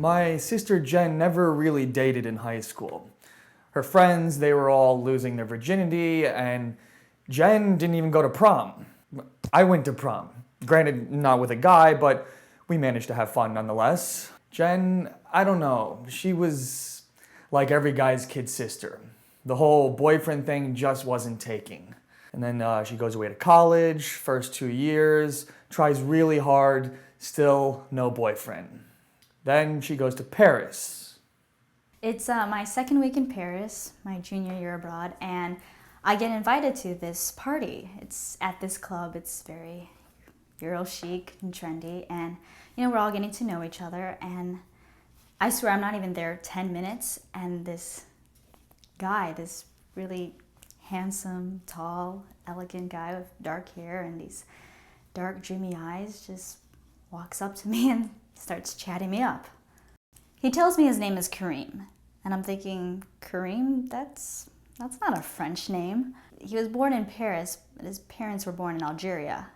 My sister Jen never really dated in high school. Her friends, they were all losing their virginity, and Jen didn't even go to prom. I went to prom. Granted, not with a guy, but we managed to have fun nonetheless. Jen, I don't know, she was like every guy's kid sister. The whole boyfriend thing just wasn't taking. And then she goes away to college, first 2 years, tries really hard, still no boyfriend. Then she goes to Paris. It's my second week in Paris, my junior year abroad, and I get invited to this party. It's at this club. It's very Euro chic and trendy, and we're all getting to know each other, and I swear I'm not even there 10 minutes, and this guy, this really handsome, tall, elegant guy with dark hair and these dark, dreamy eyes just walks up to me and starts chatting me up. He tells me his name is Kareem, and I'm thinking, Kareem? That's not a French name. He was born in Paris, but his parents were born in Algeria.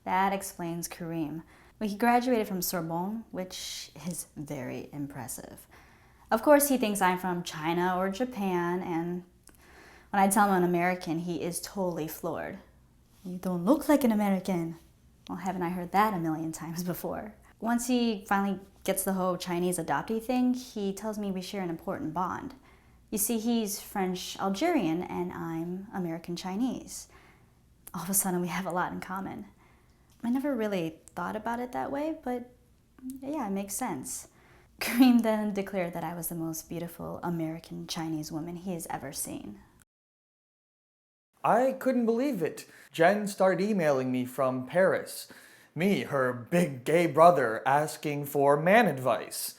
That explains Kareem. Well, he graduated from Sorbonne, which is very impressive. Of course, he thinks I'm from China or Japan, and when I tell him I'm American, he is totally floored. You don't look like an American. Well, haven't I heard that a million times before? Once he finally gets the whole Chinese adoptee thing, he tells me we share an important bond. You see, he's French Algerian and I'm American Chinese. All of a sudden, we have a lot in common. I never really thought about it that way, but yeah, it makes sense. Kareem then declared that I was the most beautiful American Chinese woman he has ever seen. I couldn't believe it. Jen started emailing me from Paris. Me, her big gay brother, asking for man advice.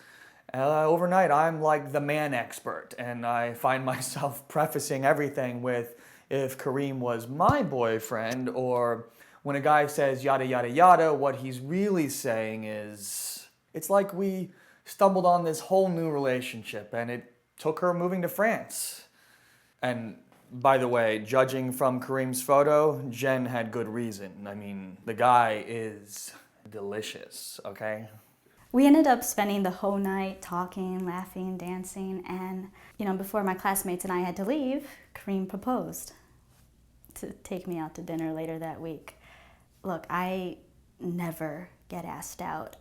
Overnight, I'm like the man expert, and I find myself prefacing everything with, if Kareem was my boyfriend, or when a guy says yada yada yada, what he's really saying is, it's like we stumbled on this whole new relationship, and it took her moving to France. And by the way, judging from Kareem's photo, Jen had good reason. I mean, the guy is delicious, okay? We ended up spending the whole night talking, laughing, dancing, and before my classmates and I had to leave, Kareem proposed to take me out to dinner later that week. Look, I never get asked out.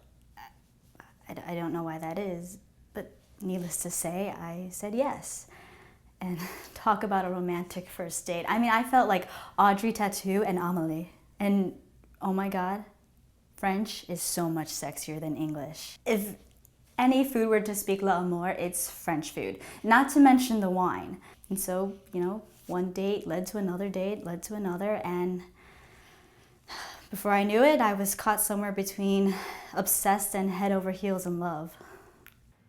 I don't know why that is, but needless to say, I said yes. And talk about a romantic first date. I mean, I felt like Audrey Tautou and Amélie. And oh my God, French is so much sexier than English. If any food were to speak l'amour, it's French food. Not to mention the wine. And so, one date led to another date, led to another, and before I knew it, I was caught somewhere between obsessed and head over heels in love.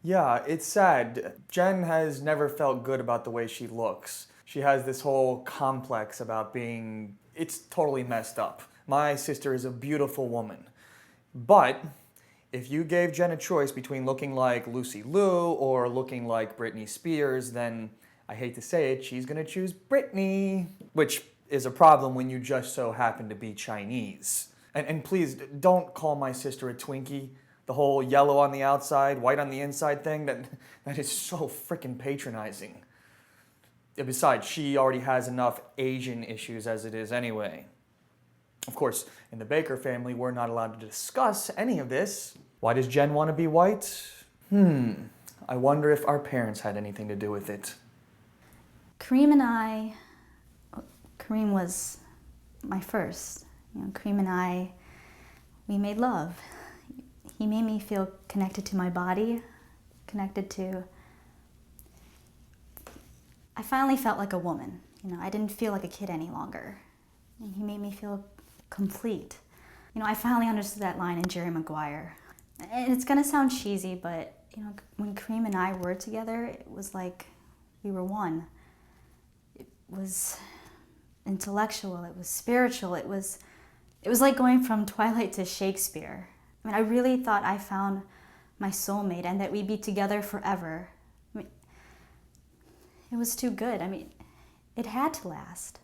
Yeah, it's sad. Jen has never felt good about the way she looks. She has this whole complex about being... It's totally messed up. My sister is a beautiful woman. But if you gave Jen a choice between looking like Lucy Liu or looking like Britney Spears, then I hate to say it, she's gonna choose Britney, which is a problem when you just so happen to be Chinese. And please, don't call my sister a Twinkie. The whole yellow on the outside, white on the inside thing, that is so freaking patronizing. Besides, she already has enough Asian issues as it is anyway. Of course, in the Baker family, we're not allowed to discuss any of this. Why does Jen want to be white? I wonder if our parents had anything to do with it. Kareem was my first. Kareem and I, we made love. He made me feel connected to my body, I finally felt like a woman. I didn't feel like a kid any longer. And he made me feel complete. I finally understood that line in Jerry Maguire. And it's gonna sound cheesy, but when Kareem and I were together, it was like we were one. It was intellectual, it was spiritual, it was like going from Twilight to Shakespeare. I mean, I really thought I found my soulmate and that we'd be together forever. I mean, it was too good. I mean, it had to last.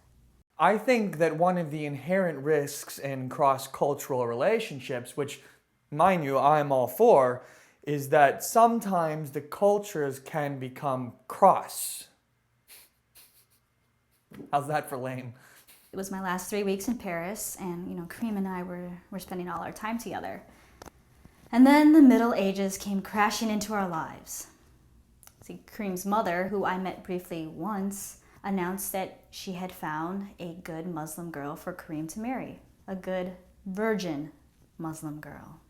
I think that one of the inherent risks in cross-cultural relationships, which, mind you, I'm all for, is that sometimes the cultures can become cross. How's that for lame? It was my last 3 weeks in Paris, and Kareem and I were spending all our time together. And then the Middle Ages came crashing into our lives. See, Kareem's mother, who I met briefly once, announced that she had found a good Muslim girl for Kareem to marry. A good virgin Muslim girl.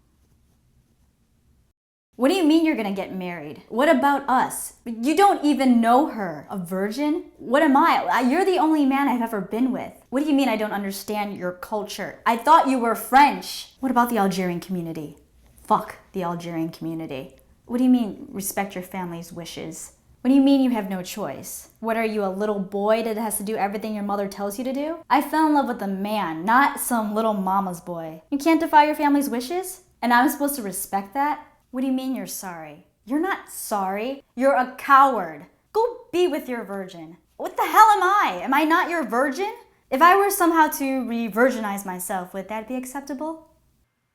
What do you mean you're gonna get married? What about us? You don't even know her. A virgin? What am I? You're the only man I've ever been with. What do you mean I don't understand your culture? I thought you were French. What about the Algerian community? Fuck the Algerian community. What do you mean respect your family's wishes? What do you mean you have no choice? What are you, a little boy that has to do everything your mother tells you to do? I fell in love with a man, not some little mama's boy. You can't defy your family's wishes? And I'm supposed to respect that? What do you mean you're sorry? You're not sorry. You're a coward. Go be with your virgin. What the hell am I? Am I not your virgin? If I were somehow to re-virginize myself, would that be acceptable?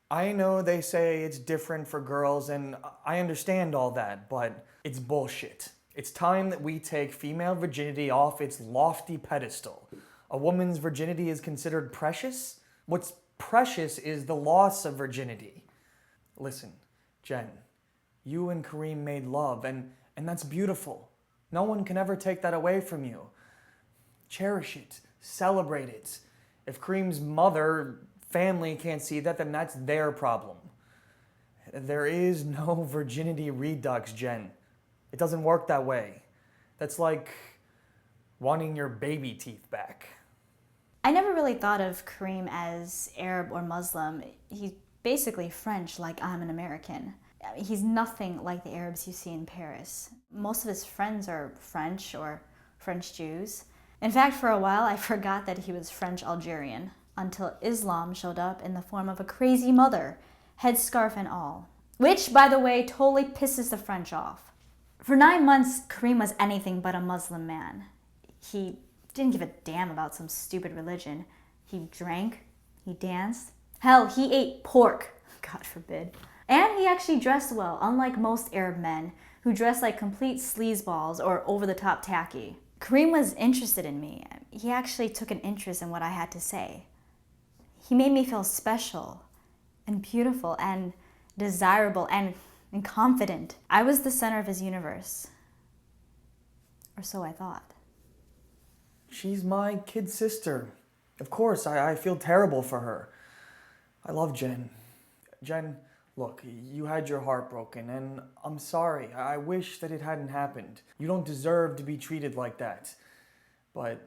I know they say it's different for girls, and I understand all that, but it's bullshit. It's time that we take female virginity off its lofty pedestal. A woman's virginity is considered precious? What's precious is the loss of virginity. Listen, Jen, you and Kareem made love, and that's beautiful. No one can ever take that away from you. Cherish it. Celebrate it. If Kareem's family can't see that, then that's their problem. There is no virginity redux, Jen. It doesn't work that way. That's like wanting your baby teeth back. I never really thought of Kareem as Arab or Muslim. He's basically French, like I'm an American. He's nothing like the Arabs you see in Paris. Most of his friends are French or French Jews. In fact, for a while, I forgot that he was French Algerian until Islam showed up in the form of a crazy mother, headscarf and all. Which, by the way, totally pisses the French off. For 9 months, Kareem was anything but a Muslim man. He didn't give a damn about some stupid religion. He drank, he danced. Hell, he ate pork, God forbid. And he actually dressed well, unlike most Arab men who dress like complete sleazeballs or over-the-top tacky. Kareem was interested in me. He actually took an interest in what I had to say. He made me feel special and beautiful and desirable and confident. I was the center of his universe. Or so I thought. She's my kid sister. Of course, I feel terrible for her. I love Jen. Jen, look, you had your heart broken, and I'm sorry. I wish that it hadn't happened. You don't deserve to be treated like that. But,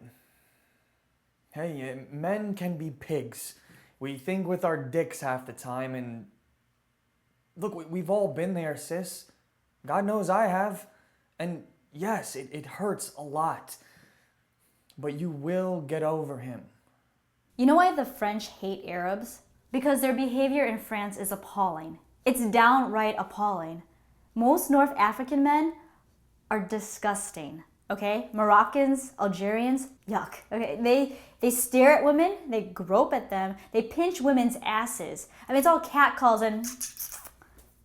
hey, men can be pigs. We think with our dicks half the time, and look, we've all been there, sis. God knows I have. And yes, it hurts a lot. But you will get over him. You know why the French hate Arabs? Because their behavior in France is appalling. It's downright appalling. Most North African men are disgusting, okay? Moroccans, Algerians, yuck, okay? They stare at women, they grope at them, they pinch women's asses. I mean, it's all catcalls and it's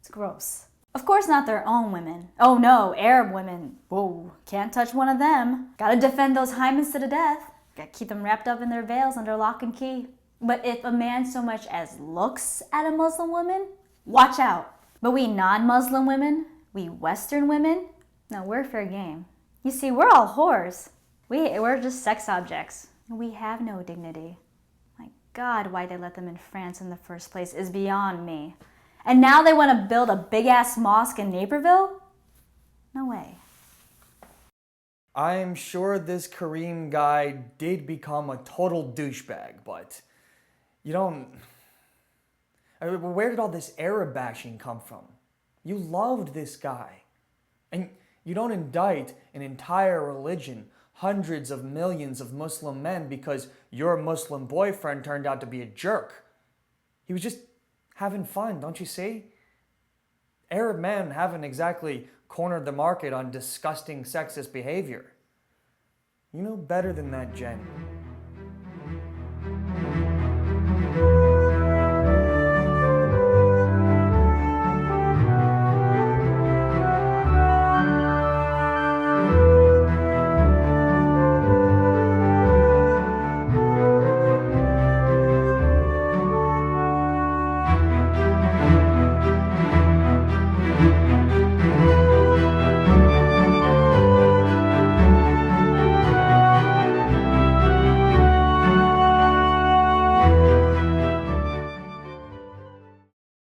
gross. Of course not their own women. Oh no, Arab women, whoa, can't touch one of them. Gotta defend those hymens to the death. Gotta keep them wrapped up in their veils under lock and key. But if a man so much as looks at a Muslim woman, watch out. But we non-Muslim women, we Western women, no, we're fair game. You see, we're all whores. We're just sex objects. We have no dignity. My God, why they let them in France in the first place is beyond me. And now they want to build a big-ass mosque in Naperville? No way. I'm sure this Kareem guy did become a total douchebag, but you don't... I mean, where did all this Arab bashing come from? You loved this guy. And you don't indict an entire religion, hundreds of millions of Muslim men, because your Muslim boyfriend turned out to be a jerk. He was just having fun, don't you see? Arab men haven't exactly cornered the market on disgusting sexist behavior. You know better than that, Jen.